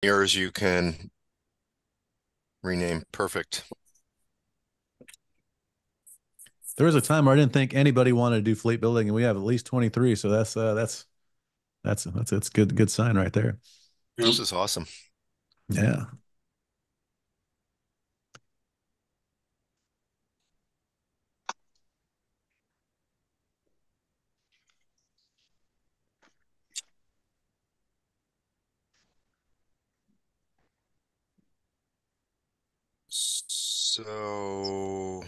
yours you can rename. Perfect. There was a time where I didn't think anybody wanted to do fleet building, and we have at least 23. So that's good sign right there. This is awesome. Yeah. So, oh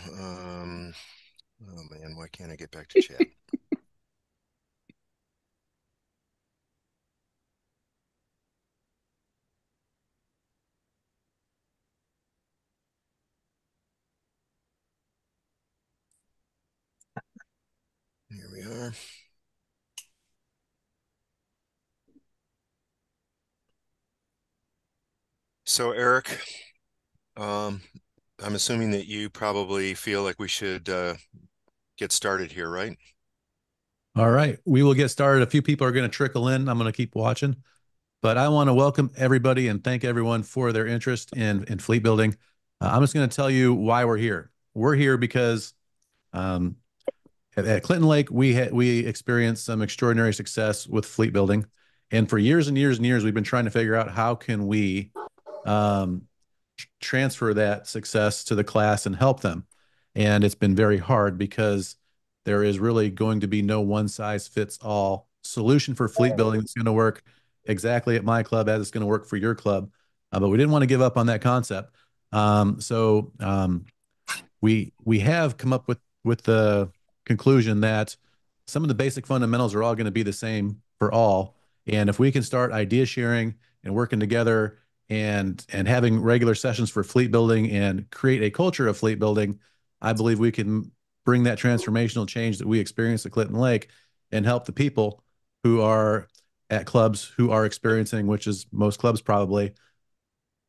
man, why can't I get back to chat? Here we are. So, Eric, um, I'm assuming that you probably feel like we should get started here, right? All right. We will get started. A few people are going to trickle in. I'm going to keep watching, but I want to welcome everybody and thank everyone for their interest in fleet building. I'm just going to tell you why we're here. We're here because um, at Clinton Lake, we experienced some extraordinary success with fleet building, and for years and years and years, we've been trying to figure out how can we um, transfer that success to the class and help them. And it's been very hard because there is really going to be no one size fits all solution for fleet building that's going to work exactly at my club as it's going to work for your club. But we didn't want to give up on that concept. We have come up with the conclusion that some of the basic fundamentals are all going to be the same for all. And if we can start idea sharing and working together and having regular sessions for fleet building and create a culture of fleet building, I believe we can bring that transformational change that we experience at Clinton Lake and help the people who are at clubs who are experiencing, which is most clubs probably,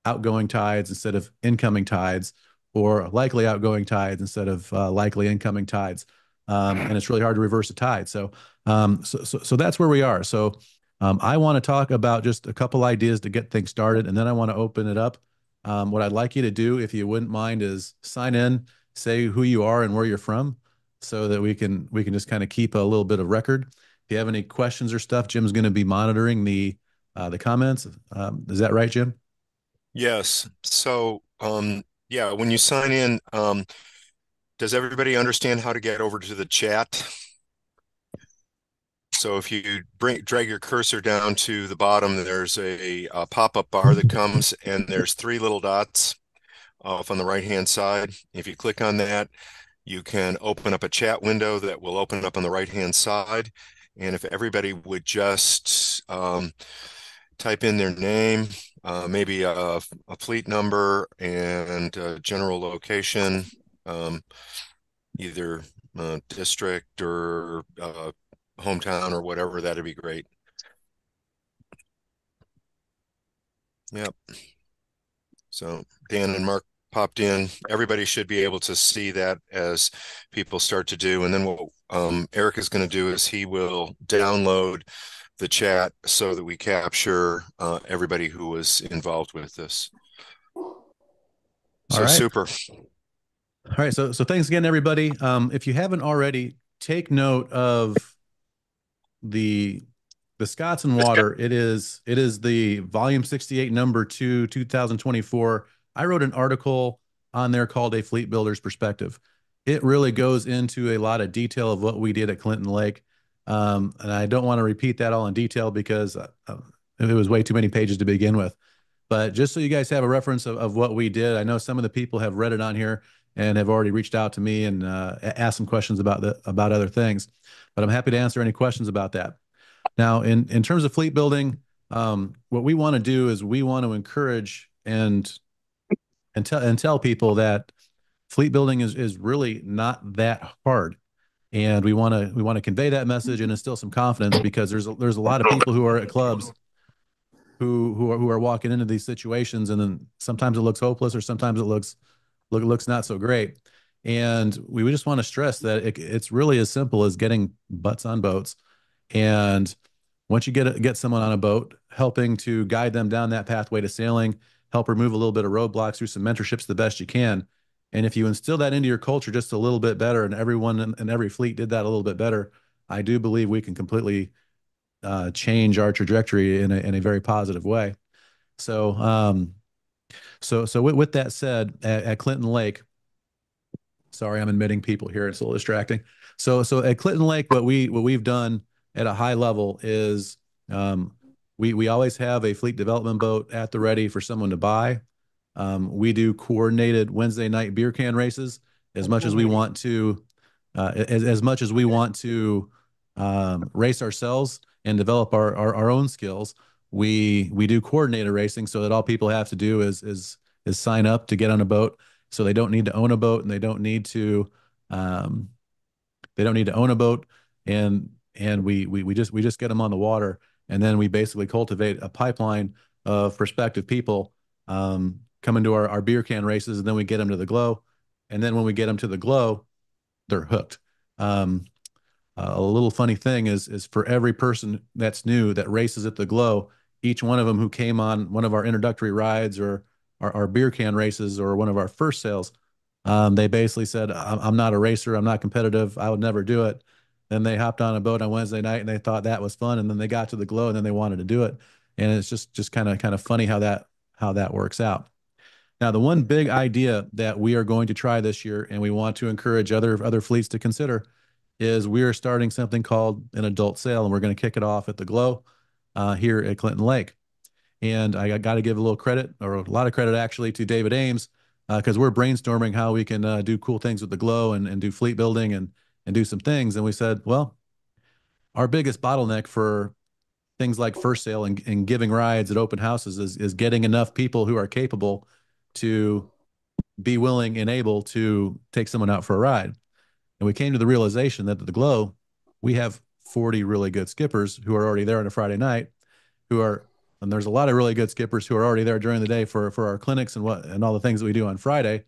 outgoing tides instead of incoming tides, or likely outgoing tides instead of likely incoming tides. And it's really hard to reverse a tide. So that's where we are. I want to talk about just a couple ideas to get things started, and then I want to open it up. What I'd like you to do, if you wouldn't mind, is sign in, say who you are and where you're from, so that we can just kind of keep a little bit of record. If you have any questions or stuff, Jim's going to be monitoring the comments. Is that right, Jim? Yes. So, yeah, when you sign in, does everybody understand how to get over to the chat? So if you drag your cursor down to the bottom, there's a pop-up bar that comes, and there's three little dots off on the right-hand side. If you click on that, you can open up a chat window that will open up on the right-hand side. And if everybody would just type in their name, maybe a fleet number and a general location, um, either district or hometown or whatever, that'd be great. Yep. So Dan and Mark popped in. Everybody should be able to see that as people start to do. And then what Eric is going to do is he will download the chat so that we capture everybody who was involved with this. All So right. super. All right. So thanks again, everybody. If you haven't already, take note of the the Scots and Water. It is the volume 68, number 2, 2024. I wrote an article on there called A Fleet Builder's Perspective. It really goes into a lot of detail of what we did at Clinton Lake. And I don't want to repeat that all in detail because it was way too many pages to begin with. But just so you guys have a reference of what we did, I know some of the people have read it on here and have already reached out to me and asked some questions about other things. But I'm happy to answer any questions about that. Now, in terms of fleet building, what we want to do is we want to encourage and tell people that fleet building is really not that hard, and we want to convey that message and instill some confidence because there's a lot of people who are at clubs who are walking into these situations, and then sometimes it looks hopeless or sometimes it looks not so great. And we just want to stress that it's really as simple as getting butts on boats and once you get someone on a boat, helping to guide them down that pathway to sailing, help remove a little bit of roadblocks through some mentorships the best you can. And if you instill that into your culture just a little bit better, and everyone in every fleet did that a little bit better, I do believe we can completely change our trajectory in a very positive way. So, with that said, at Clinton Lake, sorry, I'm admitting people here. It's a little distracting. So at Clinton Lake, what we've done at a high level is um, we always have a fleet development boat at the ready for someone to buy. We do coordinated Wednesday night beer can races as much as we want to, as much as we want to race ourselves and develop our own skills. We do coordinated racing so that all people have to do is sign up to get on a boat. So they don't need to own a boat and um, they don't need to own a boat, and we just get them on the water, and then we basically cultivate a pipeline of prospective people coming to our beer can races, and then we get them to the glow, and then when we get them to the glow, they're hooked. Um, a little funny thing is for every person that's new that races at the glow, each one of them who came on one of our introductory rides or our beer can races or one of our first sales, they basically said, I'm not a racer. I'm not competitive. I would never do it. Then they hopped on a boat on Wednesday night and they thought that was fun. And then they got to the glow and then they wanted to do it. And it's just kind of funny how that works out. Now, the one big idea that we are going to try this year, and we want to encourage other fleets to consider, is we are starting something called an adult sale, and we're going to kick it off at the Glow here at Clinton Lake. And I got to give a little credit, or a lot of credit actually, to David Ames because we're brainstorming how we can do cool things with the Glow and do fleet building and do some things. And we said, well, our biggest bottleneck for things like first sale and giving rides at open houses is getting enough people who are capable to be willing and able to take someone out for a ride. And we came to the realization that at the Glow, we have 40 really good skippers who are already there on a Friday night, who are, and there's a lot of really good skippers who are already there during the day for our clinics and all the things that we do on Friday.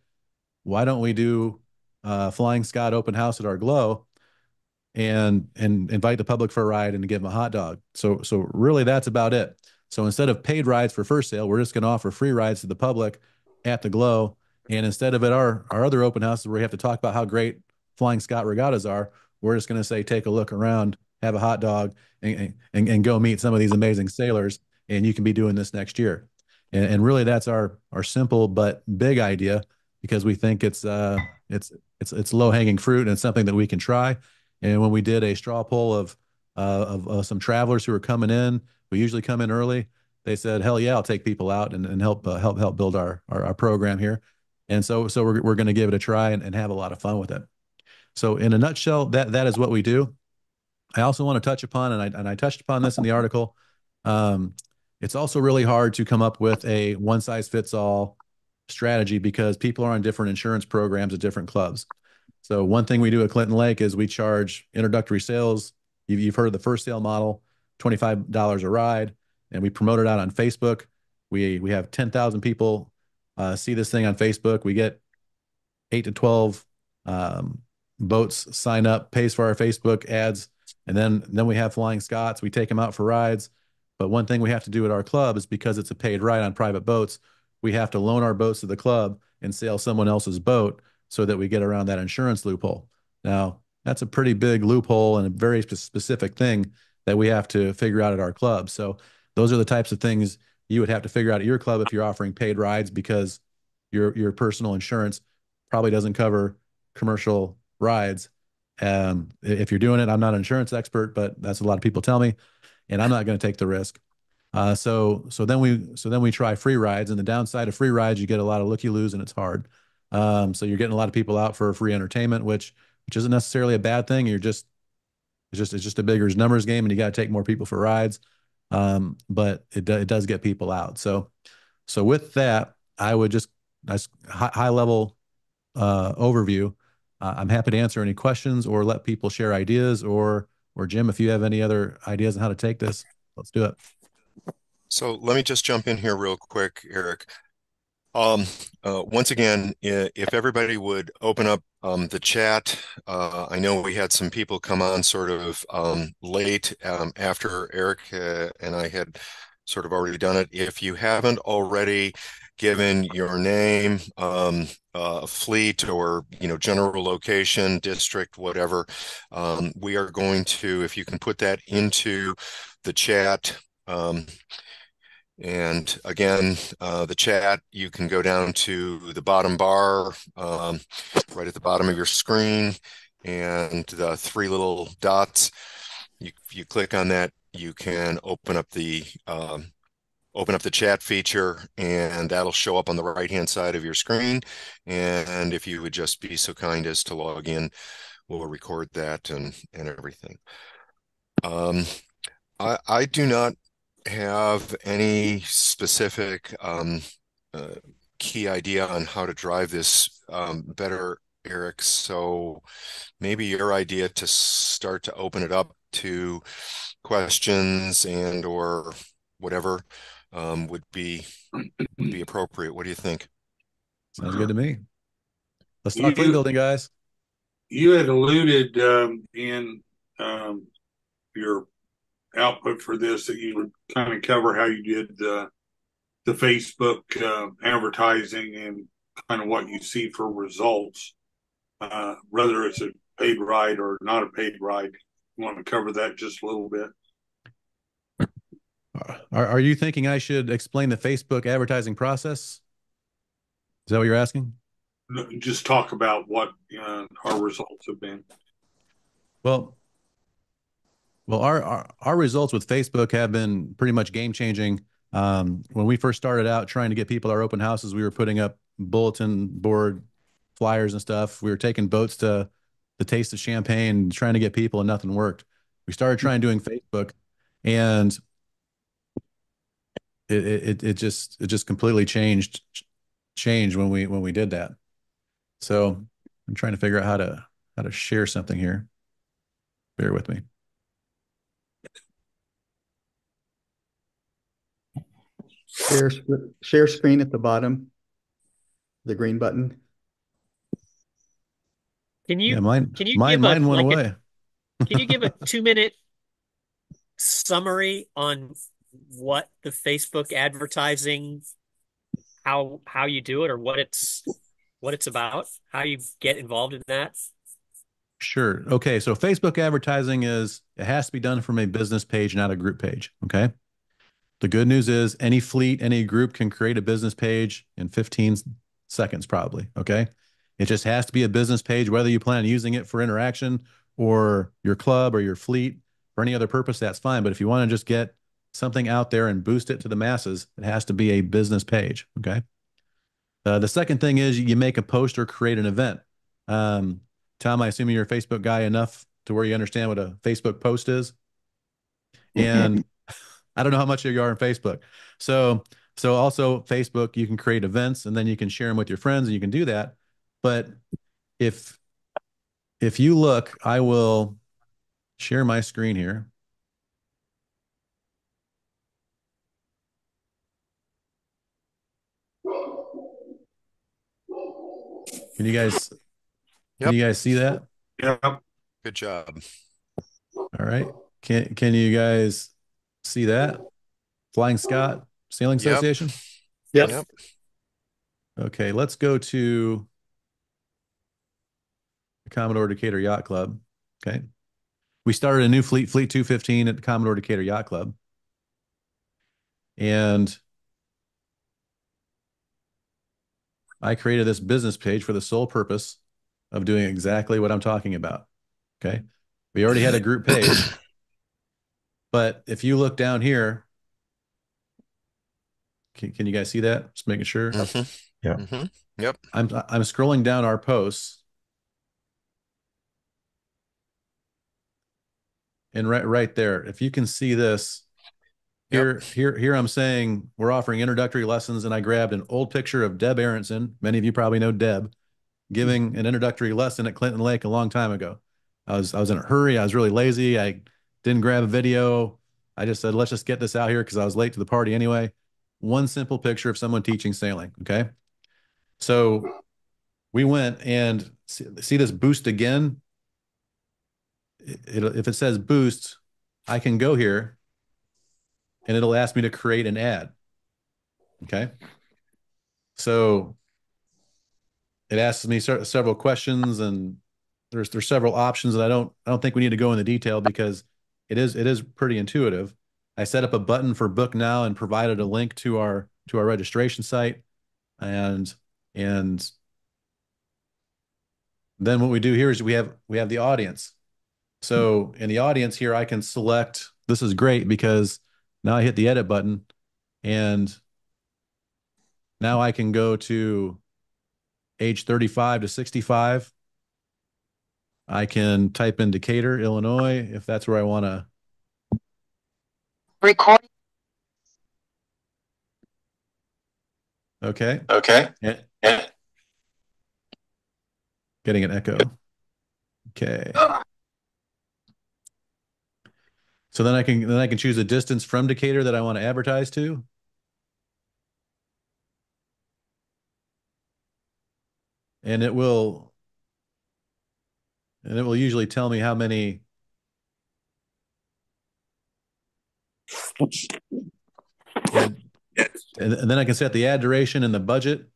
Why don't we do Flying Scot open house at our Glow and invite the public for a ride and to give them a hot dog. So really that's about it. So instead of paid rides for first sale, we're just going to offer free rides to the public at the Glow. And instead of at our other open houses where we have to talk about how great Flying Scot regattas are, we're just going to say take a look around, have a hot dog, and go meet some of these amazing sailors. And you can be doing this next year. And really that's our simple but big idea because we think it's low hanging fruit and it's something that we can try. And when we did a straw poll of some travelers who were coming in, who usually come in early, they said, "Hell yeah, I'll take people out and help build our program here." And so we're going to give it a try and have a lot of fun with it. So in a nutshell, that is what we do. I also want to touch upon, and I touched upon this in the article. Um, it's also really hard to come up with a one size fits all strategy because people are on different insurance programs at different clubs. So one thing we do at Clinton Lake is we charge introductory sales. You've heard of the first sale model, $25 a ride, and we promote it out on Facebook. We have 10,000 people see this thing on Facebook. We get 8 to 12 um, boats sign up, pays for our Facebook ads, and then we have Flying Scots. We take them out for rides. But one thing we have to do at our club is because it's a paid ride on private boats, we have to loan our boats to the club and sail someone else's boat so that we get around that insurance loophole. Now, that's a pretty big loophole and a very specific thing that we have to figure out at our club. So those are the types of things you would have to figure out at your club if you're offering paid rides because your personal insurance probably doesn't cover commercial rides. If you're doing it, I'm not an insurance expert, but that's what a lot of people tell me, and I'm not going to take the risk. So then we try free rides, and the downside of free rides, you get a lot of looky-loos, and it's hard. So you're getting a lot of people out for free entertainment, which isn't necessarily a bad thing. It's just a bigger numbers game, and you got to take more people for rides. But it does get people out. So with that, I would just that's high level overview. I'm happy to answer any questions or let people share ideas or Jim, if you have any other ideas on how to take this, let's do it. So let me just jump in here real quick, Eric. Um, Once again, if everybody would open up the chat, I know we had some people come on sort of late after Eric and I had sort of already done it. If you haven't already given your name, fleet, or general location, district, whatever, we are going to, if you can put that into the chat. And again, the chat, you can go down to the bottom bar, right at the bottom of your screen, and the three little dots. You click on that, you can open up the chat feature, and that'll show up on the right-hand side of your screen. And if you would just be so kind as to log in, we'll record that and everything. I do not have any specific uh, key idea on how to drive this better, Eric. So maybe your idea to start to open it up to questions and or whatever would be appropriate. What do you think? Sounds good to me. Let's talk fleet You building, guys. you had alluded in um, your output for this that you would kind of cover how you did the Facebook advertising and kind of what you see for results, whether it's a paid ride or not a paid ride. You want to cover that just a little bit? Are you thinking I should explain the Facebook advertising process? Is that what you're asking? Just talk about what our results have been. Well, our results with Facebook have been pretty much game changing. When we first started out trying to get people to our open houses, we were putting up bulletin board flyers and stuff. We were taking boats to the Taste of Champagne, trying to get people, and nothing worked. We started trying doing Facebook, and it just completely changed when we did that. So I'm trying to figure out how to share something here. Bear with me. Share screen at the bottom, the green button. Can Yeah, you mine can you mine give a mine went like a away. can you give a 2 minute summary on what the Facebook advertising, how you do it, or what it's about, how you get involved in that? Sure. Okay. So Facebook advertising it has to be done from a business page, not a group page. Okay. The good news is any fleet, any group can create a business page in 15 seconds, probably. Okay. It just has to be a business page, whether you plan on using it for interaction or your club or your fleet for any other purpose, that's fine. But if you want to just get something out there and boost it to the masses, it has to be a business page. Okay. The second thing is you make a post or create an event. Um, Tom, I assume you're a Facebook guy enough to where you understand what a Facebook post is. And I don't know how much you are in Facebook. So, so also Facebook, you can create events and then you can share them with your friends and you can do that. But if if you look, I will share my screen here. Can you guys can Yep, you guys see that? Yeah. good job. All right. Can you guys see that? Flying Scot Sailing Yep, Association? Yep. yep, Okay, let's go to the Commodore Decatur Yacht Club. Okay. We started a new fleet, Fleet 215 at the Commodore Decatur Yacht Club. And I created this business page for the sole purpose of doing exactly what I'm talking about. Okay. We already had a group page, but if you look down here, can you guys see that? Just making sure. mm-hmm, Yeah. mm-hmm, yep, I'm scrolling down our posts, and right there, if you can see this, yep, here I'm saying we're offering introductory lessons, and I grabbed an old picture of Deb Aronson. Many of you probably know Deb, giving an introductory lesson at Clinton Lake a long time ago. I was in a hurry. I was really lazy. I didn't grab a video. I just said, let's just get this out here because I was late to the party anyway. One simple picture of someone teaching sailing. Okay. So we went and see this boost again. If it says boost, I can go here and it'll ask me to create an ad. Okay. So it asks me several questions, and there's several options that I don't think we need to go into detail because it is pretty intuitive. I set up a button for book now and provided a link to our registration site, and and then what we do here is we have the audience. So in the audience here, I can select. This is great because now I hit the edit button, and now I can go to age 35 to 65. I can type in Decatur, Illinois, if that's where I want to Record. Okay. Okay. Yeah, Yeah. getting an echo. Okay. So then I can choose a distance from Decatur that I want to advertise to. And it will usually tell me how many. And, and then I can set the ad duration and the budget.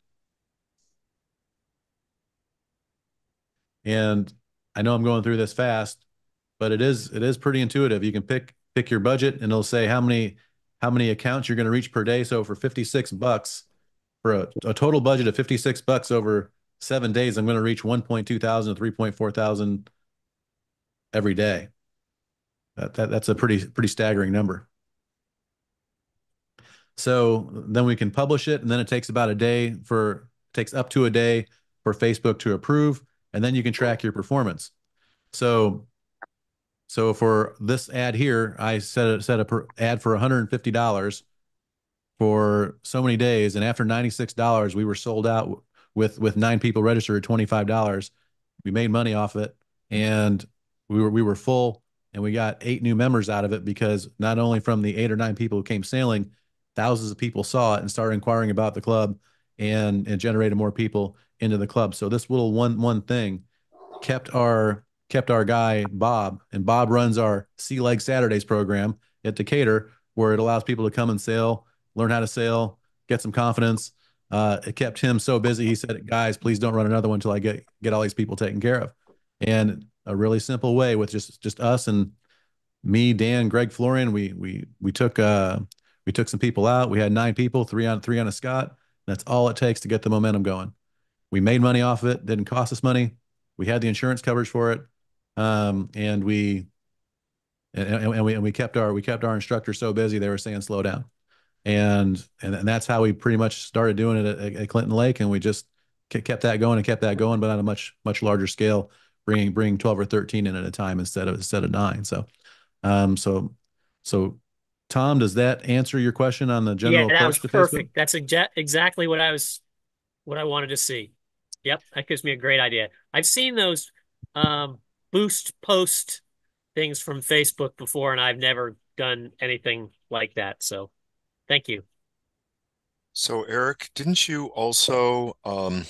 And I know I'm going through this fast, but it is pretty intuitive. You can pick your budget and it'll say how many accounts you're going to reach per day. So for $56, for a total budget of $56 over 7 days, I'm going to reach 1.2 thousand to 3.4 thousand every day. That's a pretty staggering number. So then we can publish it, and then it takes up to a day for Facebook to approve, and then you can track your performance. So for this ad here, I set a ad for $150 for so many days, and after $96, we were sold out with 9 people registered at $25. We made money off it, and we were full, and we got 8 new members out of it because not only from the 8 or 9 people who came sailing, thousands of people saw it and started inquiring about the club, and it generated more people into the club. So this little one thing kept our guy Bob, and Bob runs our Sea Leg Saturdays program at Decatur, where it allows people to come and sail, learn how to sail, get some confidence. It kept him so busy. He said, "Guys, please don't run another one until I get all these people taken care of." And a really simple way with just us and me, Dan, Greg, Florian. We took some people out. We had 9 people, three on a Scot. That's all it takes to get the momentum going. We made money off of it. Didn't cost us money. We had the insurance coverage for it, and we kept our instructors so busy they were saying slow down, and that's how we pretty much started doing it at Clinton Lake, and we just kept that going and kept that going, but on a much larger scale, bringing 12 or 13 in at a time instead of 9. So Tom, does that answer your question on the Yeah, general that was approach to Facebook? perfect. That's exactly what I wanted to see. Yep, that gives me a great idea. I've seen those boost post things from Facebook before, and I've never done anything like that. So thank you. So Eric, didn't you also uh,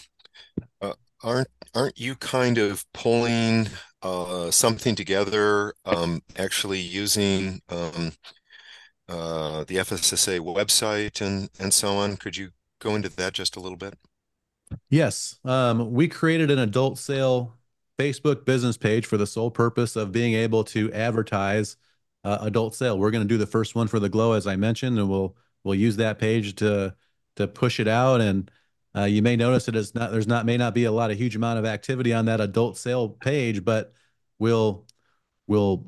aren't you kind of pulling something together, actually using the FSSA website and so on? Could you go into that just a little bit? Yes. We created an adult sale Facebook business page for the sole purpose of being able to advertise adult sale. We're going to do the first one for the Glow, as I mentioned, and we'll use that page to push it out. And you may notice that may not be a lot of huge amount of activity on that adult sale page, but we'll we'll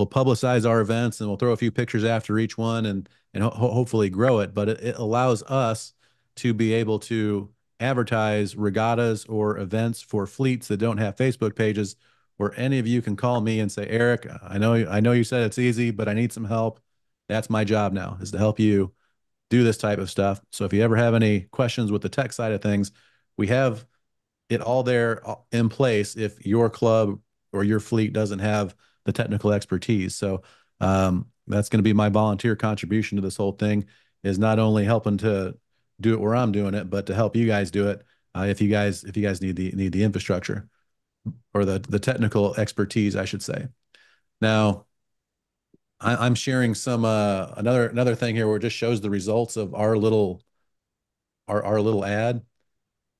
publicize our events, and we'll throw a few pictures after each one, and hopefully grow it. But it allows us to be able to advertise regattas or events for fleets that don't have Facebook pages, where any of you can call me and say, Eric, I know you said it's easy, but I need some help. That's my job now, is to help you do this type of stuff. So if you ever have any questions with the tech side of things, we have it all there in place if your club or your fleet doesn't have the technical expertise. So that's going to be my volunteer contribution to this whole thing, is not only helping to do it where I'm doing it, but to help you guys do it. if you guys need the infrastructure or the technical expertise, I should say. Now, I'm sharing some another thing here where it just shows the results of our little ad.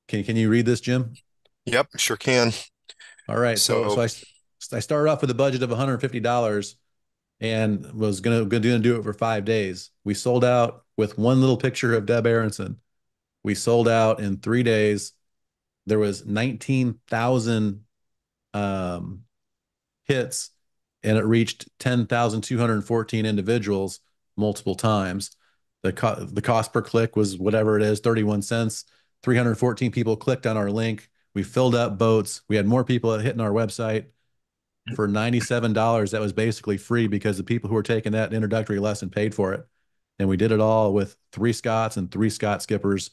Can you read this, Jim? Yep, sure can. All right. So, I started off with a budget of $150 and was gonna do it for 5 days. We sold out with one little picture of Deb Aronson. We sold out in 3 days. There was 19,000 um, hits, and it reached 10,214 individuals multiple times. The cost per click was whatever it is, 31 cents. 314 people clicked on our link. We filled up boats. We had more people hitting our website for $97. That was basically free because the people who were taking that introductory lesson paid for it. And we did it all with 3 Scots and 3 Scot skippers,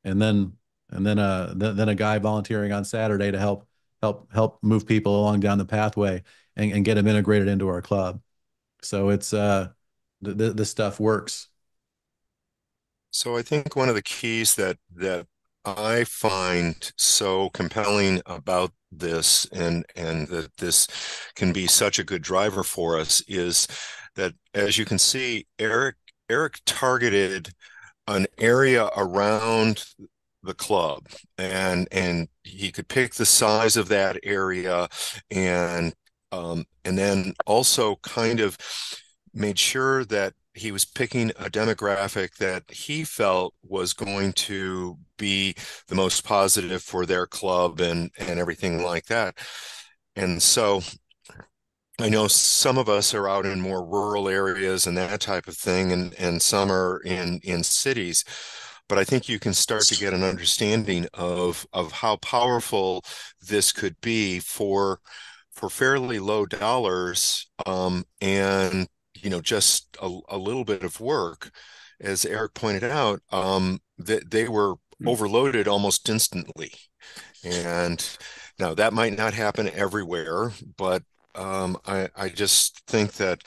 and then a guy volunteering on Saturday to help move people along down the pathway and get them integrated into our club. So it's this stuff works. so I think one of the keys that I find so compelling about this and that this can be such a good driver for us is that, as you can see, Eric targeted an area around the club, and he could pick the size of that area, and then also kind of made sure that he was picking a demographic that he felt was going to be the most positive for their club and everything like that. And so I know some of us are out in more rural areas and that type of thing, and some are in cities. But I think you can start to get an understanding of how powerful this could be for fairly low dollars, and just a little bit of work. As Eric pointed out, that they were overloaded almost instantly. And now that might not happen everywhere, but I just think that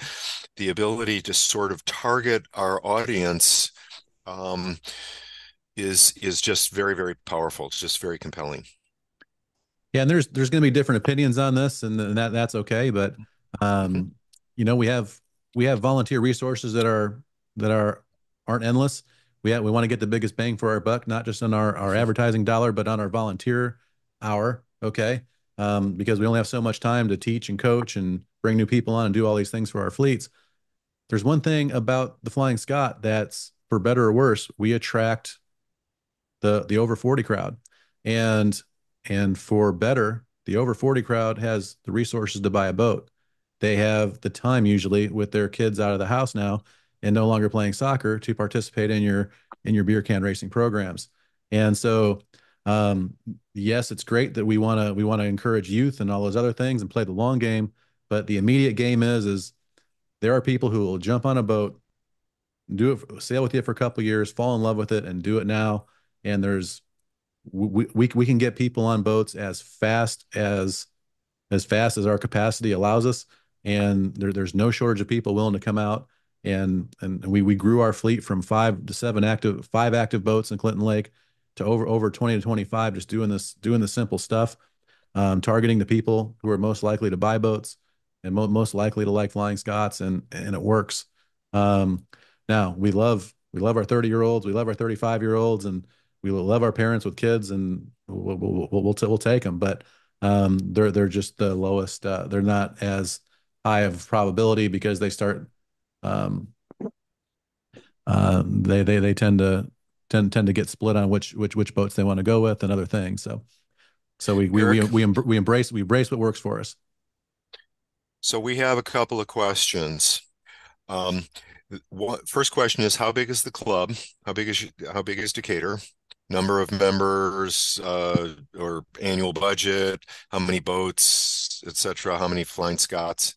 the ability to sort of target our audience, um, is just very, very powerful. It's just very compelling. Yeah, and there's going to be different opinions on this, and that's okay. But Mhm. um, we have volunteer resources that aren't endless. We want to get the biggest bang for our buck, not just on our advertising dollar, but on our volunteer hour. Okay, because we only have so much time to teach and coach and bring new people on and do all these things for our fleets. There's one thing about the Flying Scot that's, for better or worse, we attract the over 40 crowd. And for better, the over 40 crowd has the resources to buy a boat. They have the time usually with their kids out of the house now and no longer playing soccer to participate in your beer can racing programs. And so yes, it's great that we want to encourage youth and all those other things and play the long game, but the immediate game is there are people who will jump on a boat, do it, sail with you for a couple of years, fall in love with it, and do it now. And there's we can get people on boats as fast as our capacity allows us, and there's no shortage of people willing to come out. And we grew our fleet from 5 active boats in Clinton Lake to over 20 to 25, just doing the simple stuff, targeting the people who are most likely to buy boats and most likely to like Flying Scots, and it works. Um, Now we love our 30-year-olds, we love our 35-year-olds, and we love our parents with kids, and we'll take them. But they're just the lowest. They're not as high of probability because they start um, they tend to get split on which boats they want to go with and other things. So Eric, we embrace what works for us. so we have a couple of questions. Um, First question is, how big is the club? How big is Decatur? Number of members, or annual budget, how many boats, etc., how many Flying Scots?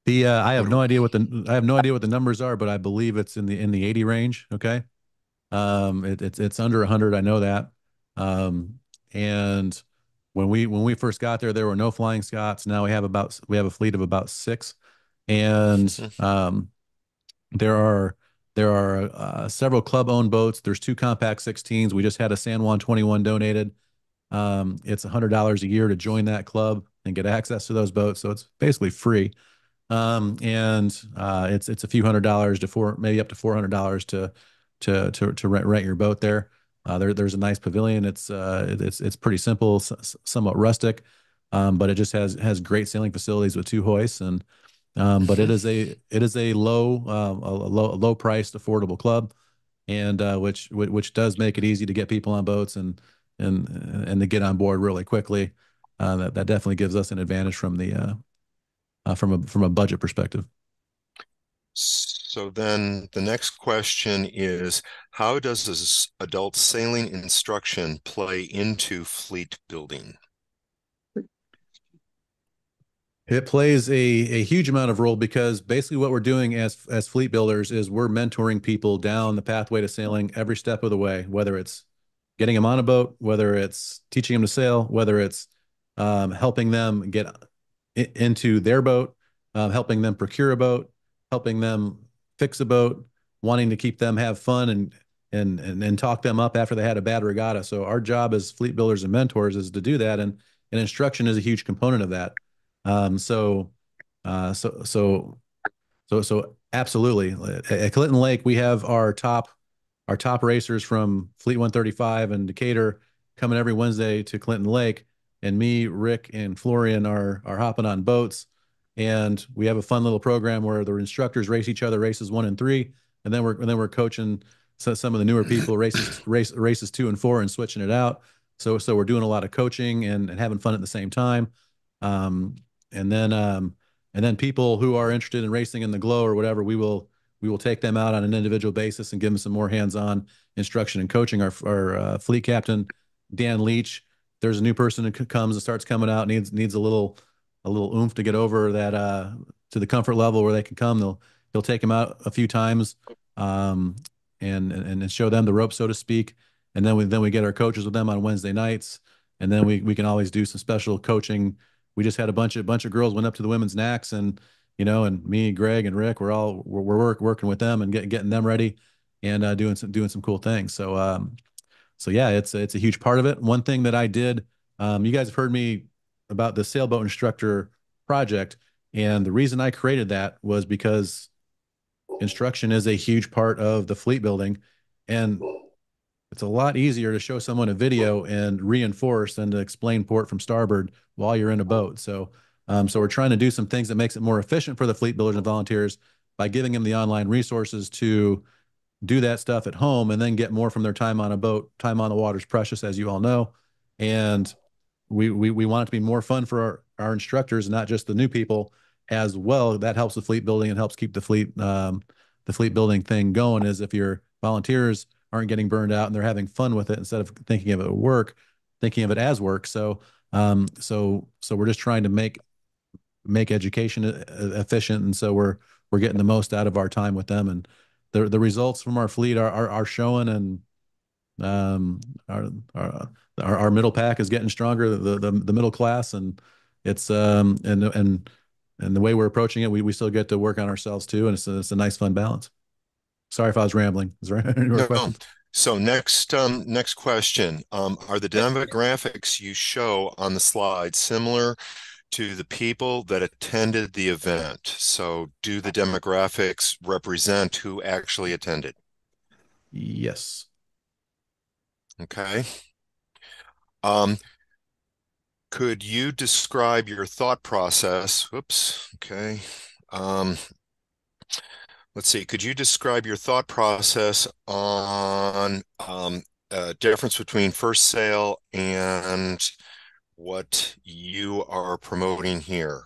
The What do I have no idea what the numbers are, but I believe it's in the 80 range. Okay. It's under 100. I know that. Um, and when we first got there, there were no Flying Scots. Now we have a fleet of about 6, and we, there are There are several club-owned boats. There's two Compact 16s. We just had a San Juan 21 donated. It's $100 a year to join that club and get access to those boats. So it's basically free. And it's a few $100s to maybe up to $400 to rent your boat there. There's a nice pavilion. It's pretty simple, somewhat rustic, but it just has great sailing facilities with two hoists, and but it is a low priced affordable club, and which does make it easy to get people on boats and to get on board really quickly. That definitely gives us an advantage from a budget perspective. So then the next question is, how does this adult sailing instruction play into fleet building? It plays a huge amount of role because basically what we're doing as fleet builders is we're mentoring people down the pathway to sailing every step of the way, whether it's getting them on a boat, whether it's teaching them to sail, whether it's helping them get into their boat, helping them procure a boat, helping them fix a boat, wanting to keep them have fun and talk them up after they had a bad regatta. So our job as fleet builders and mentors is to do that, and instruction is a huge component of that. Um, so, uh, so, so, so absolutely. At Clinton Lake, we have our top racers from Fleet 135 and Decatur coming every Wednesday to Clinton Lake, and me, Rick, and Florian are hopping on boats, and we have a fun little program where the instructors race each other races 1 and 3, and then we're coaching some of the newer people races 2 and 4 and switching it out. So we're doing a lot of coaching and having fun at the same time. Um, and then people who are interested in racing in the glow or whatever, we will take them out on an individual basis and give them some more hands-on instruction and coaching. Our fleet captain, Dan Leach, there's a new person that comes and starts coming out, needs a little oomph to get over that to the comfort level where they can come. He'll take them out a few times, um, and show them the ropes, so to speak. And then we get our coaches with them on Wednesday nights, and then we can always do some special coaching. We just had a bunch of girls went up to the women's NACs, and me, Greg, and Rick, we're working with them and getting them ready, and doing some cool things. So yeah, it's a huge part of it. One thing that I did, you guys have heard me about the sailboat instructor project, and the reason I created that was because instruction is a huge part of the fleet building, and it's a lot easier to show someone a video and reinforce than to explain port from starboard while you're in a boat. So we're trying to do some things that makes it more efficient for the fleet builders and volunteers by giving them the online resources to do that stuff at home and then get more from their time on a boat. Time on the water is precious, as you all know, and we want it to be more fun for our instructors, not just the new people as well. That helps the fleet building and helps keep the fleet building thing going. Is if your volunteers aren't getting burned out and they're having fun with it instead of thinking of it work, thinking of it as work. So we're just trying to make education efficient, and so we're getting the most out of our time with them, and the results from our fleet are showing, and um, our, our our middle pack is getting stronger, the middle class, and it's and the way we're approaching it, we still get to work on ourselves too, and it's a nice fun balance. Sorry if I was rambling. Is there any more No. questions? So next question. Are the demographics you show on the slide similar to the people that attended the event? So do the demographics represent who actually attended? Yes. Okay. Um, could you describe your thought process? Whoops. Okay. Um, let's see. Could you describe your thought process on difference between first sale and what you are promoting here?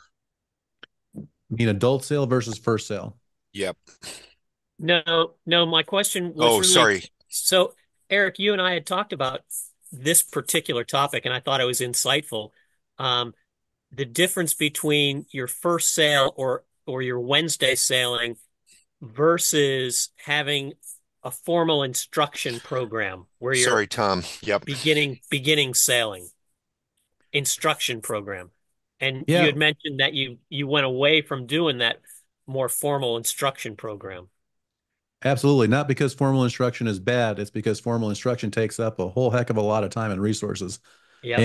You mean adult sale versus first sale? Yep. No, no, my question was Oh, really sorry. so, Eric, you and I had talked about this particular topic, and I thought it was insightful. Um, the difference between your first sale or your Wednesday sailing versus having a formal instruction program where you're Sorry, Tom. Yep. beginning sailing instruction program. And you Yeah. had mentioned that you went away from doing that more formal instruction program. Absolutely. Not because formal instruction is bad. It's because formal instruction takes up a whole heck of a lot of time and resources. Yep.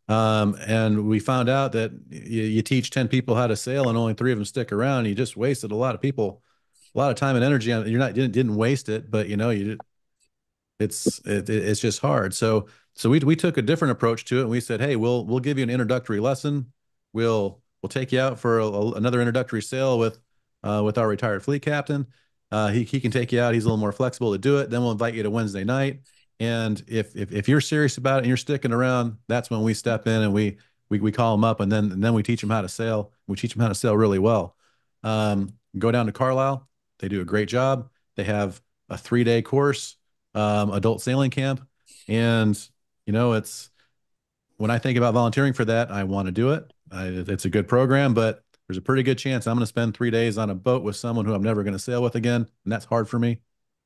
And we found out that you teach 10 people how to sail and only 3 of them stick around. You just wasted a lot of people, a lot of time and energy on it. You're not didn't waste it, but it's just hard. So we took a different approach to it, and we said, hey, we'll give you an introductory lesson. We'll take you out for another introductory sail with our retired fleet captain. He can take you out. He's a little more flexible to do it. Then we'll invite you to Wednesday night. And if you're serious about it and you're sticking around, that's when we step in and we call them up, and then we teach them how to sail. We teach them how to sail really well. Go down to Carlisle. They do a great job. They have a 3-day course, adult sailing camp, and it's when I think about volunteering for that, I want to do it. It's a good program, but there's a pretty good chance I'm going to spend 3 days on a boat with someone who I'm never going to sail with again, and that's hard for me.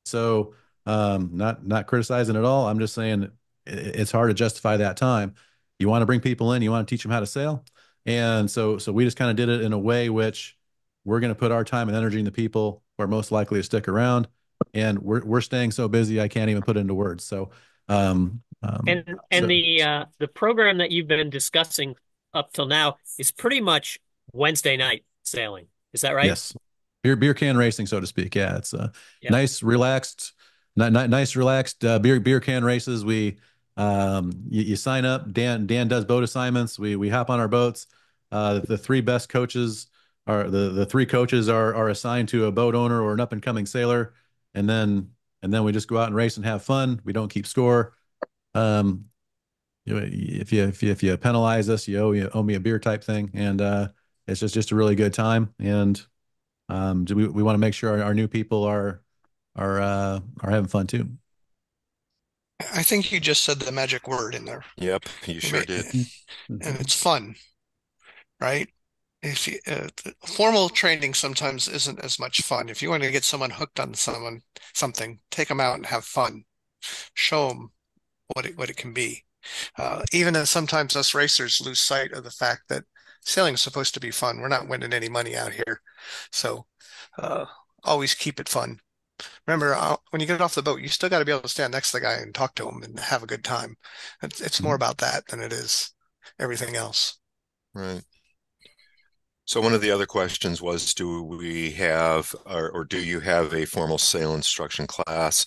So, not criticizing at all. I'm just saying it's hard to justify that time. You want to bring people in, you want to teach them how to sail, and so we just kind of did it in a way which we're going to put our time and energy into people who are most likely to stick around, and we're staying so busy I can't even put it into words. So, And so the program that you've been discussing up till now is pretty much Wednesday night sailing. Is that right? yes, beer can racing, so to speak. Yeah, it's Yep. nice, relaxed, nice, relaxed beer can races. You sign up. Dan does boat assignments. We hop on our boats. The three best coaches are the three coaches are assigned to a boat owner or an up and coming sailor, and then we just go out and race and have fun. We don't keep score. Um, if you penalize us, you owe me a beer type thing, and it's just a really good time. And we want to make sure our new people are having fun too. I think you just said the magic word in there. Yep, you sure did. And it's fun, right? If you, formal training sometimes isn't as much fun. If you want to get someone hooked on something, take them out and have fun. Show them what it can be. Even as sometimes us racers lose sight of the fact that sailing is supposed to be fun. We're not winning any money out here. So always keep it fun. Remember, when you get off the boat, you still got to be able to stand next to the guy and talk to him and have a good time. It's more about that than it is everything else. Right. So one of the other questions was, do we have, or do you have a formal sail instruction class?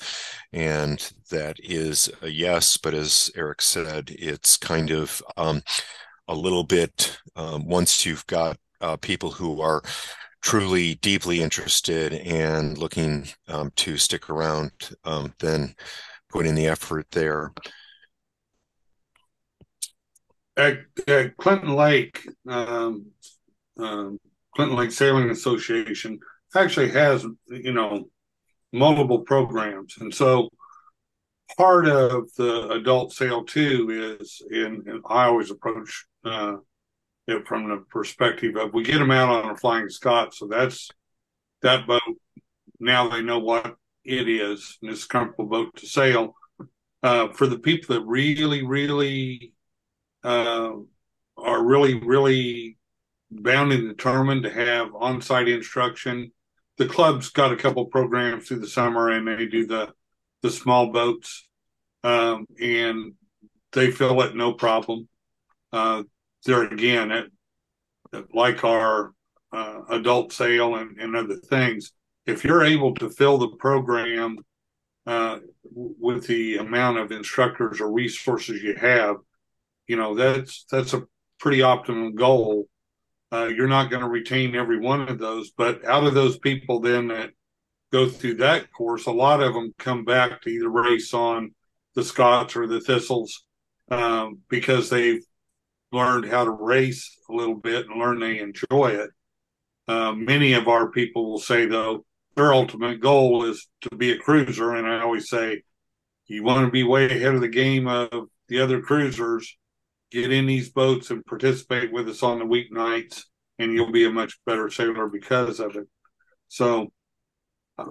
And that is a yes, but as Eric said, it's kind of a little bit, once you've got people who are truly deeply interested and looking to stick around, then put in the effort there. At Clinton Lake, Clinton Lake Sailing Association actually has, multiple programs. And so part of the adult sail too is, and I always approach it from the perspective of, we get them out on a flying Scot. So that's that boat. Now they know what it is, and it's a comfortable boat to sail. For the people that really, really are really bound and determined to have on-site instruction, the club's got a couple programs through the summer, and they do the small boats, and they fill it no problem. There again, like our adult sail and other things, if you're able to fill the program with the amount of instructors or resources you have, that's a pretty optimum goal. You're not going to retain every one of those, but out of those people then that go through that course, a lot of them come back to either race on the Scots or the Thistles because they've learned how to race a little bit and learn they enjoy it. Many of our people will say, though, their ultimate goal is to be a cruiser. And I always say, you want to be way ahead of the game of the other cruisers, get in these boats and participate with us on the weeknights, and you'll be a much better sailor because of it. So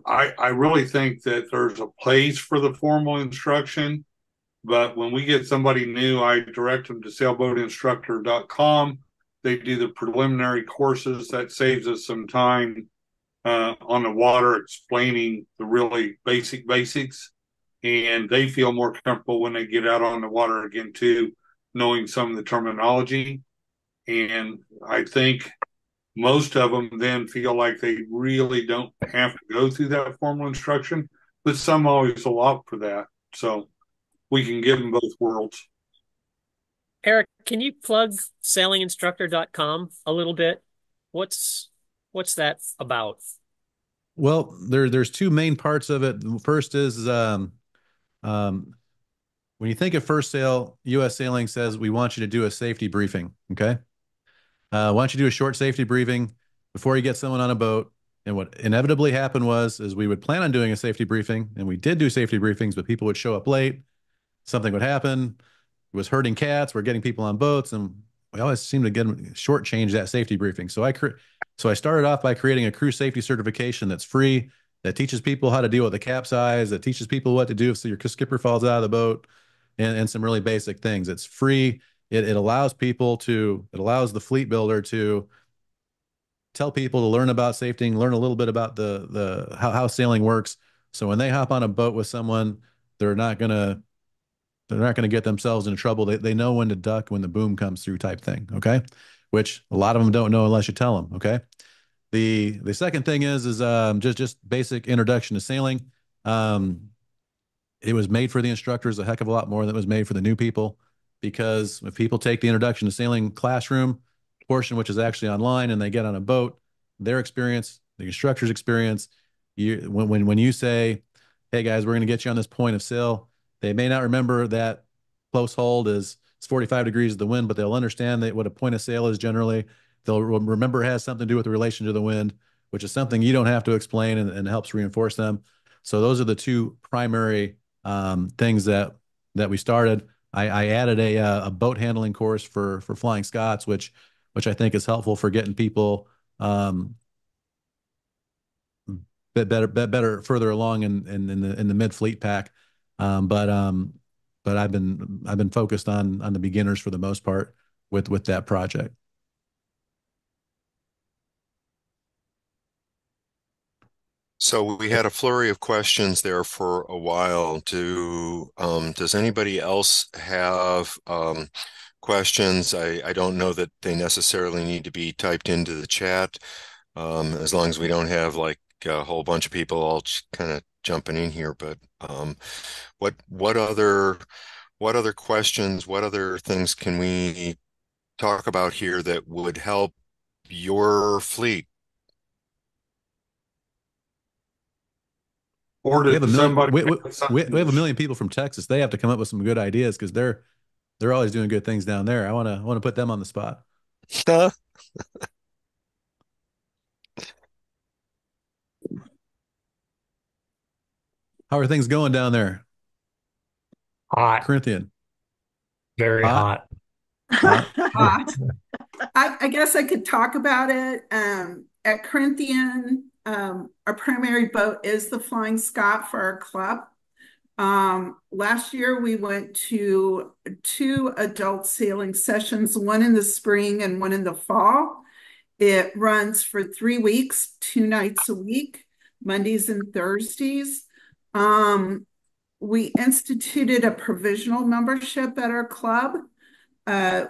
I really think that there's a place for the formal instruction, but when we get somebody new, I direct them to sailboatinstructor.com. They do the preliminary courses. That saves us some time on the water, explaining the really basics, and they feel more comfortable when they get out on the water again too, knowing some of the terminology. And I think most of them then feel like they really don't have to go through that formal instruction, but some always will opt for that. So we can give them both worlds. Eric, can you plug sailinginstructor.com a little bit? What's what's that about? Well, there's two main parts of it. The first is um, when you think of first sail, U.S. Sailing says we want you to do a safety briefing. Okay, why don't you do a short safety briefing before you get someone on a boat? And what inevitably happened is we would plan on doing a safety briefing, and we did do safety briefings, but people would show up late. Something would happen. It was herding cats. We're getting people on boats, and we always seem to get them shortchange that safety briefing. So I started off by creating a crew safety certification that's free, that teaches people how to deal with a capsize, that teaches people what to do if your skipper falls out of the boat, and some really basic things. It's free. It allows it allows the fleet builder to tell people to learn about safety and learn a little bit about the how sailing works. So when they hop on a boat with someone, they're not gonna they're not going to get themselves into trouble. They know when to duck when the boom comes through type thing. Okay. Which a lot of them don't know unless you tell them. Okay. The second thing is just basic introduction to sailing. Um, it was made for the instructors a heck of a lot more than it was made for the new people, because if people take the introduction to sailing classroom portion, which is actually online, and they get on a boat, their experience, the instructor's experience, when you say, hey guys, we're going to get you on this point of sail, they may not remember that close hold is it's 45 degrees of the wind, but they'll understand that what a point of sail is generally. They'll remember it has something to do with the relation to the wind, which is something you don't have to explain, and helps reinforce them. So those are the two primary things that we started. I added a boat handling course for Flying Scots, which I think is helpful for getting people better further along in the mid fleet pack. But I've been focused on the beginners for the most part with that project. So we had a flurry of questions there for a while. Does anybody else have questions? I don't know that they necessarily need to be typed into the chat, as long as we don't have like a whole bunch of people all kind of jumping in here. But what other questions, what other things can we talk about here that would help your fleet? Or We have a does million somebody we have a million people from Texas. They have to come up with some good ideas because they're always doing good things down there. I want to put them on the spot. How are things going down there? Hot, Corinthian. very Hot? hot. Hot? Hot. I guess I could talk about it. At Corinthian, our primary boat is the Flying Scot for our club. Last year we went to two adult sailing sessions, one in the spring and one in the fall. It runs for 3 weeks, 2 nights a week, Mondays and Thursdays. We instituted a provisional membership at our club,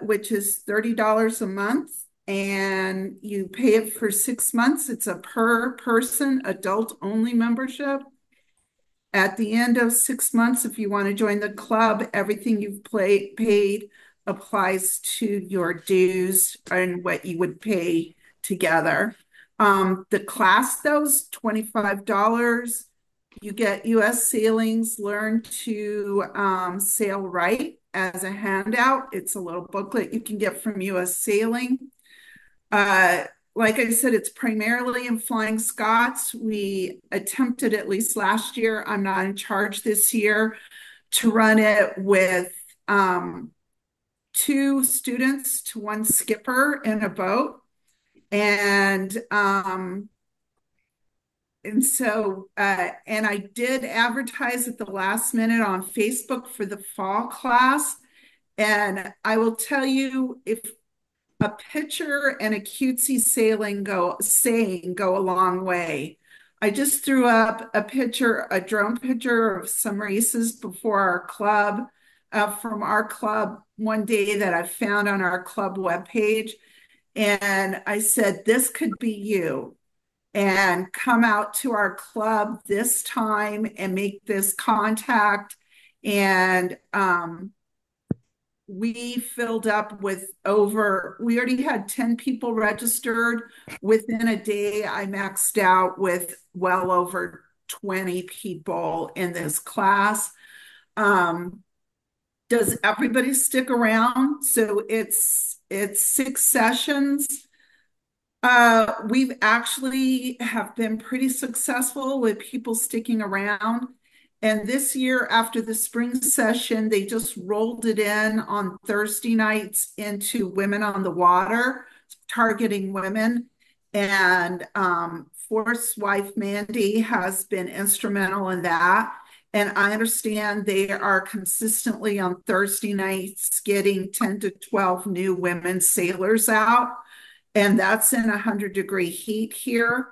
which is $30 a month, and you pay it for 6 months. It's a per person, adult only membership. At the end of 6 months, if you want to join the club, everything you've paid applies to your dues and what you would pay together. The class, though, is $25. You get U.S. sailings, learn to sail right as a handout. It's a little booklet you can get from U.S. Sailing. Like I said, it's primarily in Flying Scots. We attempted, at least last year, I'm not in charge this year, to run it with 2 students to 1 skipper in a boat. And I did advertise at the last minute on Facebook for the fall class. And I will tell you, if a picture and a cutesy saying go a long way. I just threw up a drone picture of some races before our club, from our club one day that I found on our club webpage. And I said, this could be you. And come out to our club this time and make this contact. And we filled up with we already had 10 people registered. Within a day, I maxed out with well over 20 people in this class. Does everybody stick around? So it's 6 sessions. We've actually have been pretty successful with people sticking around. And this year, after the spring session, they just rolled it in on Thursday nights into Women on the Water, targeting women. And Force Wife Mandy has been instrumental in that. And I understand they are consistently on Thursday nights getting 10 to 12 new women sailors out, and that's in 100-degree heat here.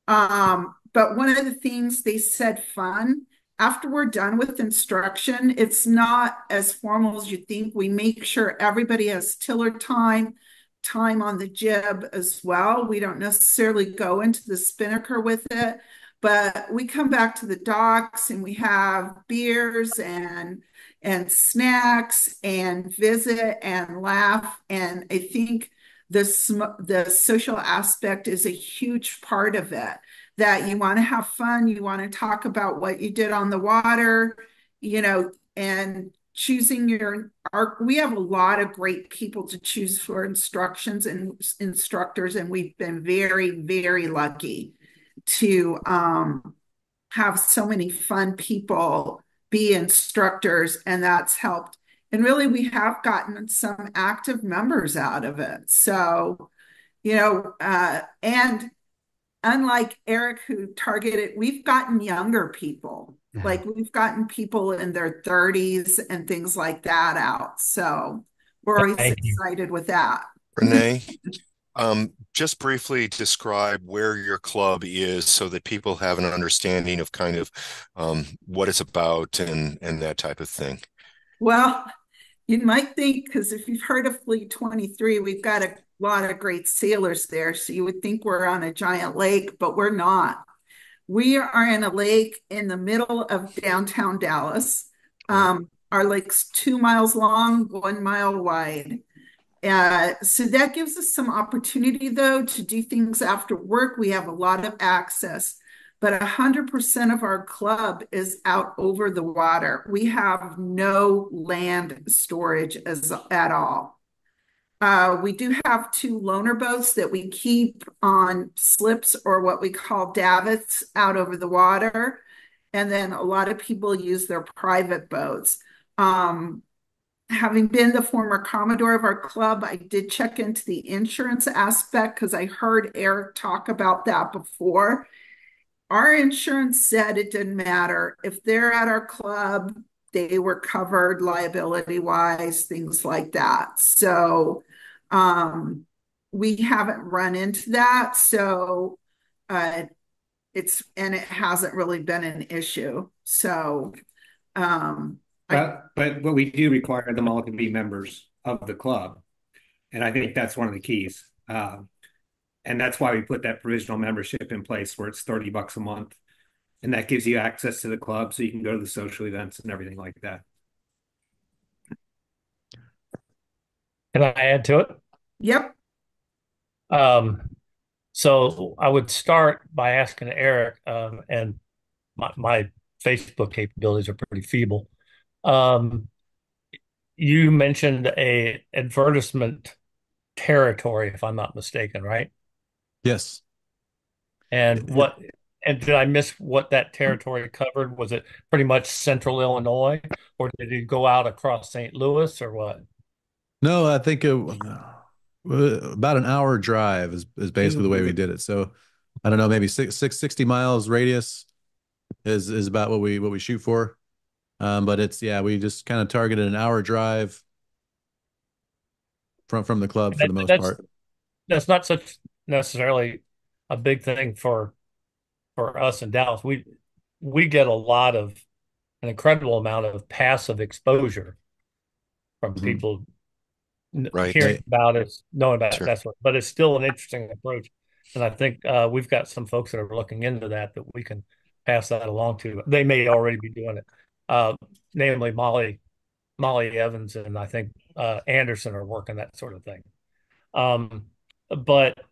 But one of the things they said, fun. After we're done with instruction, it's not as formal as you think. We make sure everybody has tiller time on the jib as well. We don't necessarily go into the spinnaker with it, but we come back to the docks and we have beers and snacks and visit and laugh. And I think the social aspect is a huge part of it, that you want to have fun, you want to talk about what you did on the water, and choosing we have a lot of great people to choose for instructions and instructors, and we've been very, very lucky to have so many fun people be instructors, and that's helped. And really, we have gotten some active members out of it. So, and unlike Eric, who targeted, we've gotten younger people. Like we've gotten people in their 30s and things like that out. So we're always Thank you. excited with that. Renee, just briefly describe where your club is so that people have an understanding of kind of what it's about and that type of thing. Well, you might think, because if you've heard of Fleet 23, we've got a lot of great sailors there. So you would think we're on a giant lake, but we're not. We are in a lake in the middle of downtown Dallas. Our lake's 2 miles long, 1 mile wide. So that gives us some opportunity, though, to do things after work. We have a lot of access, but 100% of our club is out over the water. We have no land storage at all. We do have 2 loaner boats that we keep on slips, or what we call davits, out over the water. And then a lot of people use their private boats. Having been the former Commodore of our club, I did check into the insurance aspect because I heard Eric talk about that before. Our insurance said it didn't matter. If they're at our club, they were covered liability-wise, things like that. So we haven't run into that. So it hasn't really been an issue. So but we do require them all to be members of the club, and I think that's one of the keys. And that's why we put that provisional membership in place, where it's $30 a month, and that gives you access to the club, so you can go to the social events and everything like that. Can I add to it? Yep. So I would start by asking Eric, and my Facebook capabilities are pretty feeble. You mentioned a advertisement territory, if I'm not mistaken, right? Yes. And did I miss what that territory covered? Was it pretty much central Illinois, or did you go out across St. Louis, or what? No, I think about an hour drive is basically the way we did it. So I don't know, maybe 60 miles radius is about what we shoot for. But we just kind of targeted an hour drive. from the club for That, the most that's part. that's not such necessarily a big thing for us in Dallas. We get a lot of an incredible amount of passive exposure from Mhm. people Right. hearing about it, knowing about it, Sure. that's what. But it's still an interesting approach, and I think we've got some folks that are looking into that we can pass that along to. They may already be doing it, uh, namely Molly Evans, and I think Anderson are working that sort of thing. But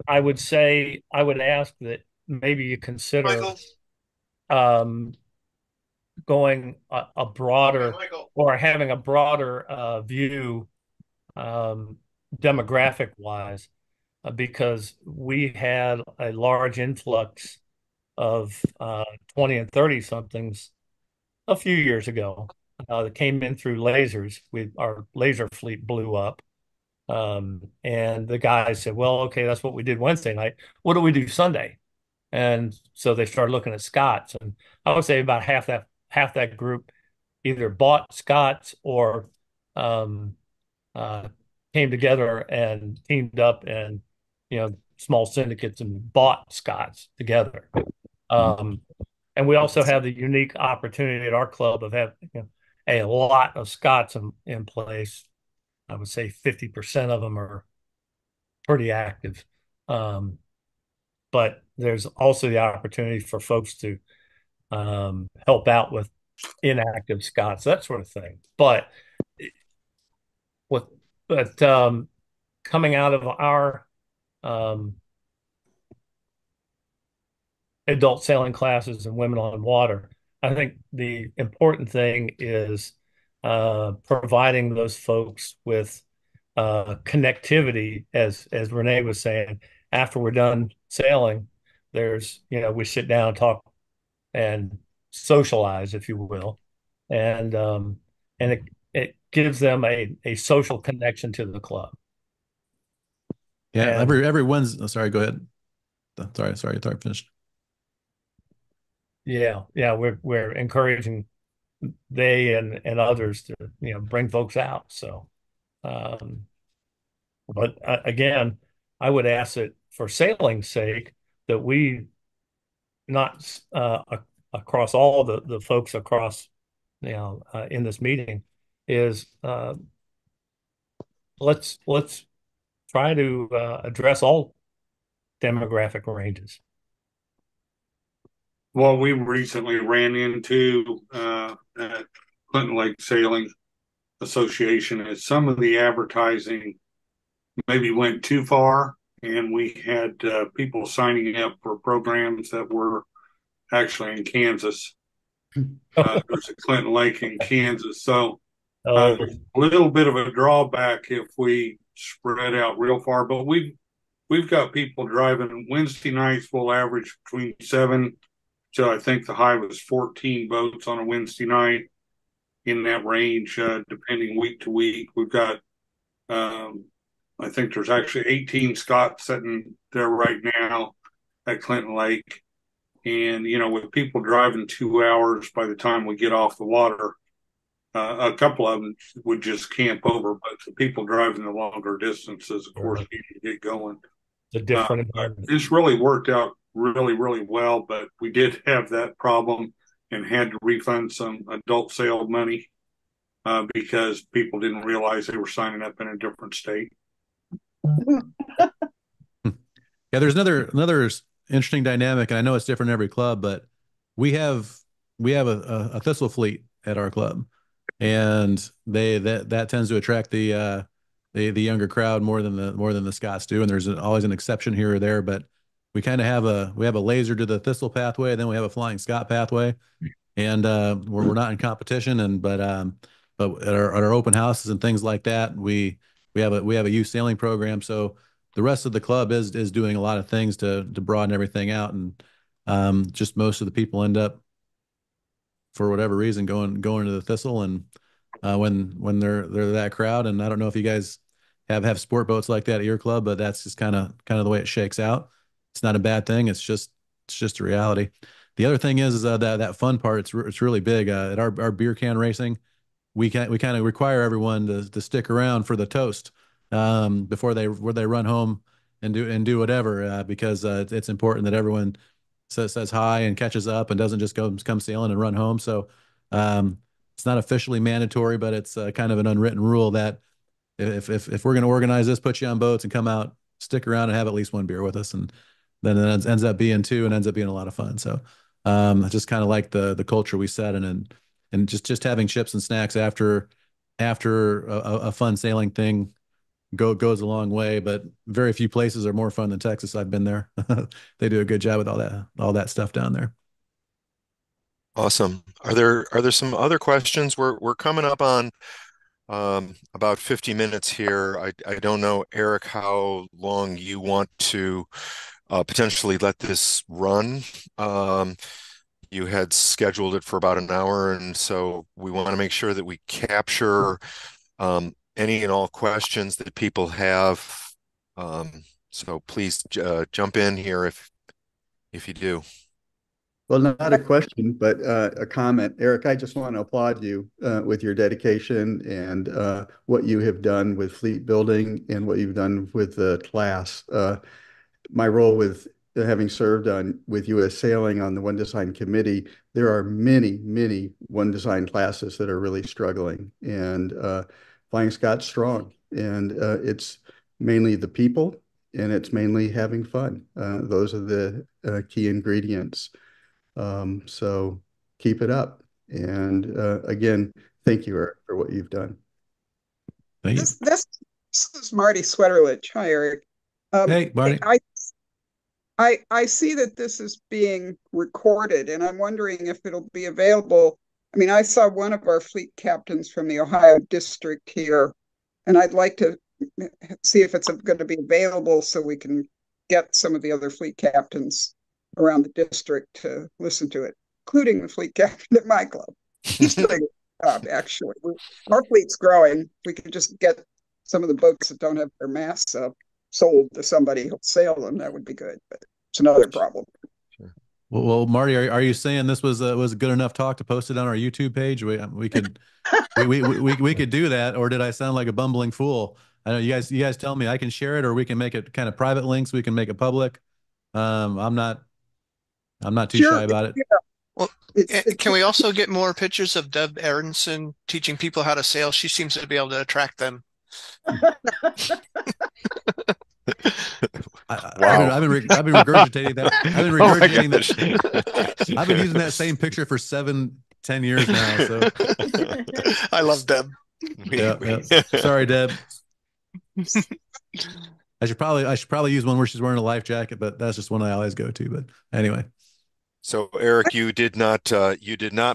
I would say I would ask that maybe you consider Michael. um, going a Okay, broader Michael. or having a broader view demographic wise, because we had a large influx of 20 and 30 somethings a few years ago that came in through lasers. Our laser fleet blew up. And the guys said, well, okay, that's what we did Wednesday night. What do we do Sunday? And so they started looking at Scots. And I would say about half that group either bought Scots or um, uh, came together and teamed up and small syndicates and bought Scots together. Um, and we also have the unique opportunity at our club of having a lot of Scots in place. I would say 50% of them are pretty active. Um, but there's also the opportunity for folks to help out with inactive Scots, that sort of thing. With but coming out of our um, adult sailing classes and women on water, I think the important thing is providing those folks with connectivity, as Renee was saying. After we're done sailing, we sit down and talk and socialize, if you will, and it gives them a social connection to the club. Yeah, And every Wednesday. Oh, sorry, go ahead. Sorry, I thought I finished. yeah, we're encouraging they and others to bring folks out. So, um, but again, I would ask that for sailing's sake that we not across all the folks across in this meeting is let's try to address all demographic ranges. What we recently ran into at Clinton Lake Sailing Association is some of the advertising maybe went too far, and we had people signing up for programs that were actually in Kansas. There's a Clinton Lake in Kansas, so Oh, a little bit of a drawback if we spread out real far. But we've got people driving Wednesday nights. We'll average between 7 to I think the high was 14 boats on a Wednesday night, in that range, depending week to week. We've got I think there's actually 18 Scots sitting there right now at Clinton Lake. And, with people driving 2 hours by the time we get off the water, a couple of them would just camp over. But the people driving the longer distances, of course, need to get going. it's a different environment. It's really worked out really, really well. But we did have that problem and had to refund some adult sale money because people didn't realize they were signing up in a different state. Yeah, there's another interesting dynamic, and I know it's different in every club, but we have a thistle fleet at our club, and that tends to attract the younger crowd more than the Scots do, and there's always an exception here or there, but we kind of have a laser to the thistle pathway, then we have a flying Scot pathway, and we're not in competition, but at our open houses and things like that, we have a youth sailing program, so the rest of the club is doing a lot of things to broaden everything out, and just most of the people end up, for whatever reason, going to the Thistle, and when they're that crowd, and I don't know if you guys have sport boats like that at your club, but that's just kind of the way it shakes out. It's not a bad thing. It's just a reality. The other thing is that fun part. It's really big at our beer can racing. we kind of require everyone to stick around for the toast before they run home and do whatever because it's important that everyone says hi and catches up and doesn't just come sailing and run home. So it's not officially mandatory, but it's kind of an unwritten rule that if we're going to organize this, put you on boats and come out, stick around and have at least one beer with us, and then it ends up being two and ends up being a lot of fun. So I just kind of like the culture we set and just having chips and snacks after a fun sailing thing goes a long way. But very few places are more fun than Texas. I've been there. They do a good job with all that stuff down there. Awesome. Are there some other questions? We're coming up on about 50 minutes here. I don't know, Eric, how long you want to potentially let this run. You had scheduled it for about an hour, and so we want to make sure that we capture any and all questions that people have. So please jump in here if you do. Well, not a question, but a comment. Eric, I just want to applaud you with your dedication and what you have done with fleet building and what you've done with the class. My role with having served with U.S. Sailing on the One Design Committee, there are many, many One Design classes that are really struggling, and Flying Scots strong, and it's mainly the people, and it's mainly having fun. Those are the key ingredients. So keep it up, and again, thank you, Eric, for what you've done. Thank you. This is Marty Sweaterlich. Hi, Eric. Hey, Marty. I see that this is being recorded, and I'm wondering if it'll be available. I mean, I saw one of our fleet captains from the Ohio district here, and I'd like to see if it's going to be available so we can get some of the other fleet captains around the district to listen to it, including the fleet captain at my club. He's doing a good job, actually. Our fleet's growing. We can just get some of the boats that don't have their masts up sold to somebody who'll sail them. That would be good, but it's another problem. Well, Marty, are you saying this was a good enough talk to post it on our YouTube page? We could we could do that, or did I sound like a bumbling fool? I know you guys tell me I can share it, or we can make it kind of private links. We can make it public. I'm not too shy about it. Yeah. Well, can we also get more pictures of Deb Aronson teaching people how to sail? She seems to be able to attract them. Wow. I've been regurgitating that. I've been regurgitating that. I've been using that same picture for 7-10 years now. So I love Deb. Yeah. Sorry, Deb. I should probably use one where she's wearing a life jacket, but that's just one I always go to. But anyway. So Eric, you did not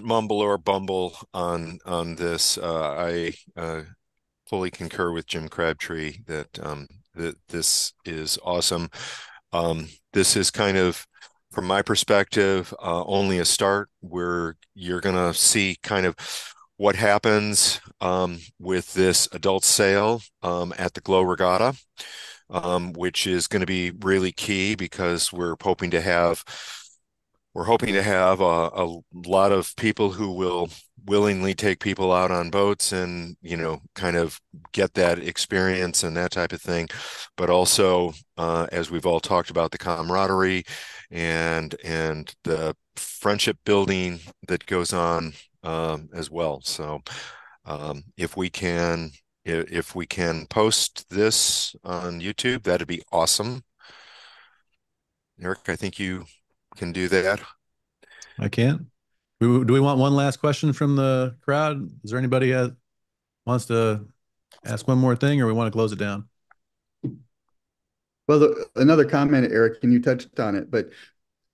mumble or bumble on this. I fully concur with Jim Crabtree that that this is awesome. This is kind of, from my perspective, only a start where you're gonna see kind of what happens with this adult sail at the Glow Regatta, which is going to be really key because we're hoping to have a lot of people who will willingly take people out on boats and, kind of get that experience and that type of thing. But also, as we've all talked about, the camaraderie and the friendship building that goes on as well. So if we can post this on YouTube, that'd be awesome. Eric, I think you can do that. I can. Do we want one last question from the crowd? Is there anybody that wants to ask one more thing, or we want to close it down? Well, another comment, Eric, and you touched on it, but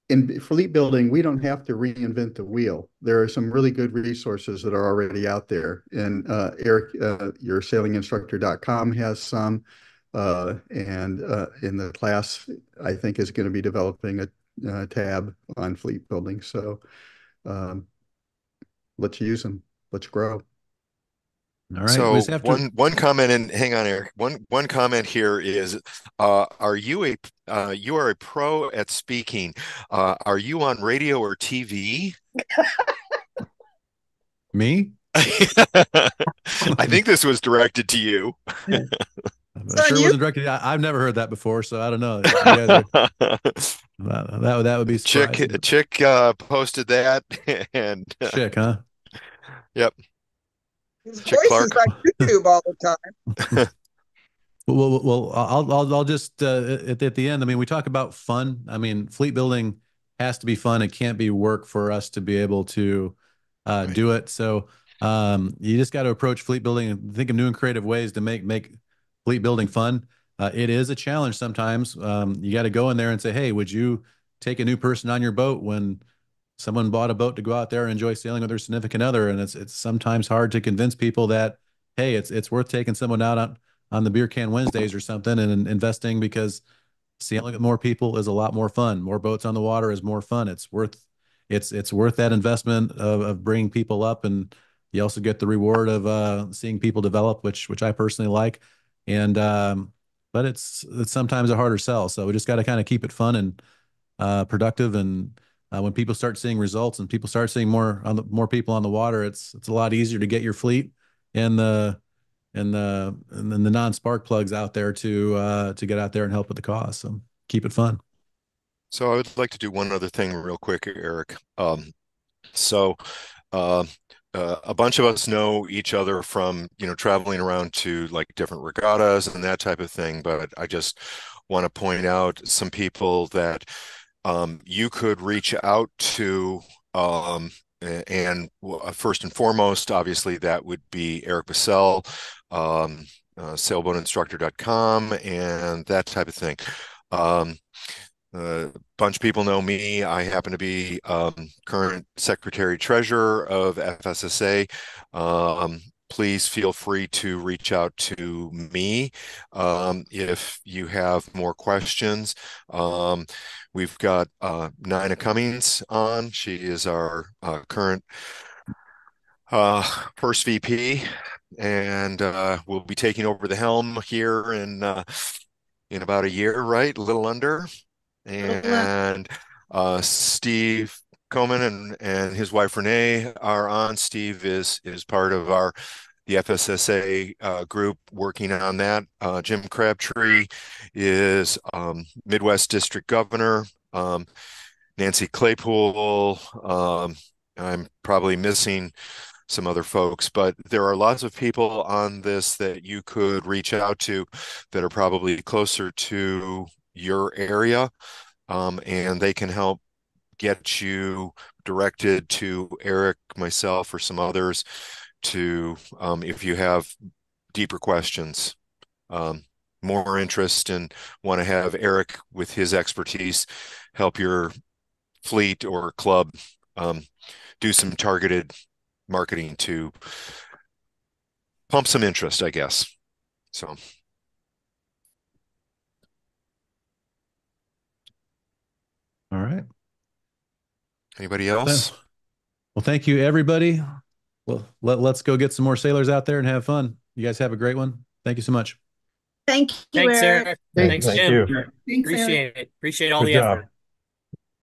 in fleet building, we don't have to reinvent the wheel. There are some really good resources that are already out there. And Eric, your sailinginstructor.com has some, and in the class, I think is going to be developing a tab on fleet building. So let's use them. Let's grow. All right. So one comment, and hang on, Eric. One comment here is, are you are a pro at speaking? Are you on radio or TV? Me? I think this was directed to you. I'm sure it wasn't directed. I've never heard that before, so I don't know. You guys are that would be surprising. Chick posted that, and Chick, huh? Yep. His Chick voice Clark. is like YouTube all the time. Well, I'll just at the end. I mean, we talk about fun. I mean, fleet building has to be fun. It can't be work for us to be able to Right. do it. So you just got to approach fleet building and think of new and creative ways to make fleet building fun. It is a challenge sometimes. You got to go in there and say, "Hey, would you take a new person on your boat when someone bought a boat to go out there and enjoy sailing with their significant other?" And it's sometimes hard to convince people that, hey, it's worth taking someone out on the beer can Wednesdays or something and investing, because sailing with more people is a lot more fun. More boats on the water is more fun. It's worth that investment of bringing people up, and you also get the reward of seeing people develop, which I personally like. And but it's sometimes a harder sell. So we just got to kind of keep it fun and productive. And when people start seeing results and people start seeing more people on the water, it's a lot easier to get your fleet and then the non-spark plugs out there to get out there and help with the cause. So keep it fun. So I would like to do one other thing real quick, Eric. So uh, a bunch of us know each other from, traveling around to like different regattas and that type of thing. But I just want to point out some people that you could reach out to. And first and foremost, obviously, that would be Eric Bussell, sailboatinstructor.com, and that type of thing. A bunch of people know me. I happen to be current Secretary Treasurer of FSSA. Please feel free to reach out to me if you have more questions. We've got Nina Cummings on. She is our current first VP, and we'll be taking over the helm here in about a year, right? A little under. And Steve Coman and his wife Renee are on. Steve is part of the FSSA group working on that. Jim Crabtree is Midwest District Governor. Nancy Claypool. I'm probably missing some other folks, but there are lots of people on this that you could reach out to that are probably closer to your area, and they can help get you directed to Eric, myself, or some others to, if you have deeper questions, more interest, and want to have Eric with his expertise help your fleet or club do some targeted marketing to pump some interest, I guess. So. All right. Anybody else? Well, thank you, everybody. Well, let's go get some more sailors out there and have fun. You guys have a great one. Thank you so much. Thank you, Thanks, Eric. Eric. Thanks, Jim. Thanks, Appreciate Eric. it. Appreciate all Good the job. effort.